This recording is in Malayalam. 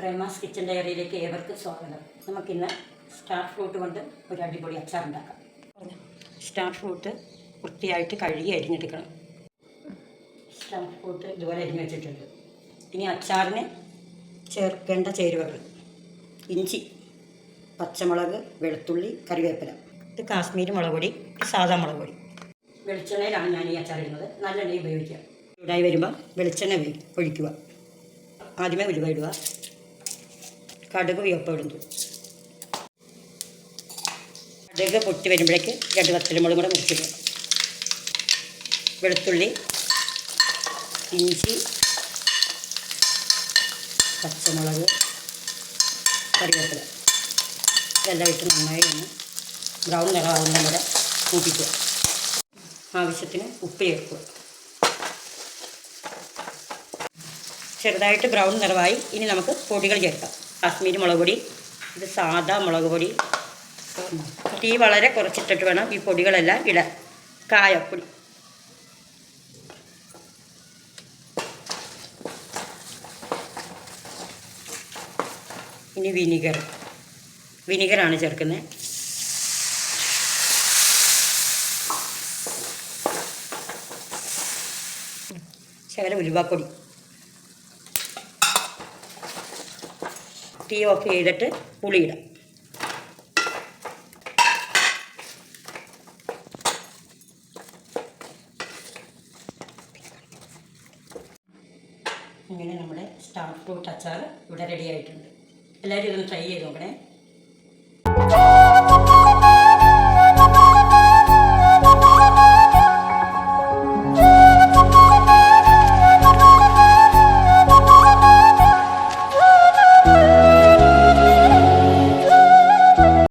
പ്രേമാസ് കിച്ചൻ ഡയറിയിലേക്ക് ഏവർക്കും സ്വാഗതം. നമുക്കിന്ന് സ്റ്റാർ ഫ്രൂട്ട് കൊണ്ട് ഒരു അടിപൊളി അച്ചാർ ഉണ്ടാക്കാം. സ്റ്റാർ ഫ്രൂട്ട് വൃത്തിയായിട്ട് കഴുകി അരിഞ്ഞെടുക്കണം. സ്റ്റാർ ഫ്രൂട്ട് ഇതുപോലെ അരിഞ്ഞ് വെച്ചിട്ടുണ്ട്. ഇനി അച്ചാറിന് ചേർക്കേണ്ട ചേരുവകൾ: ഇഞ്ചി, പച്ചമുളക്, വെളുത്തുള്ളി, കറിവേപ്പില. ഇത് കാശ്മീരി മുളക് പൊടി, സാദാ മുളക് പൊടി. വെളിച്ചെണ്ണയിലാണ് ഞാൻ ഈ അച്ചാർ ഇടുന്നത്. നല്ലെണ്ണ ഉപയോഗിക്കുക. ചൂടായി വരുമ്പോൾ വെളിച്ചെണ്ണ ഒഴിക്കുക. ആദ്യമേ ഉലുവ ഇടുക, കടുക് വിയപ്പ് ഇടുന്നു. കടുക് പൊട്ടി വരുമ്പോഴേക്ക് 2 വറ്റൽമുളകും കൂടെ മുറിച്ചിടുക. വെളുത്തുള്ളി, ഇഞ്ചി, പച്ചമുളക്, കറിവേപ്പില ഇതെല്ലാം ഇട്ട് നന്നായി ഒന്ന് ബ്രൗൺ നിറമാവുന്ന വരെ മൂപ്പിക്കുക. ആവശ്യത്തിന് ഉപ്പ് ചേർക്കുക. ചെറുതായിട്ട് ബ്രൗൺ നിറമായി. ഇനി നമുക്ക് പൊടികൾ ചേർക്കാം. കാശ്മീരി മുളക് പൊടി, ഇത് സാദാ മുളക് പൊടി. തീ വളരെ കുറച്ചിട്ടിട്ട് വേണം ഈ പൊടികളെല്ലാം ഇടാൻ. കായപ്പൊടി, ഇനി വിനിഗറാണ് ചേർക്കുന്നത്. ശകലം ഉലുവാപ്പൊടി. തീ ഓഫ് ചെയ്തിട്ട് പുളിയിടാം. ഇങ്ങനെ നമ്മുടെ സ്റ്റാർ ഫ്രൂട്ട് അച്ചാർ ഇവിടെ റെഡി ആയിട്ടുണ്ട്. എല്ലാവരും ഇതൊന്ന് ട്രൈ ചെയ്ത് നോക്കണേ.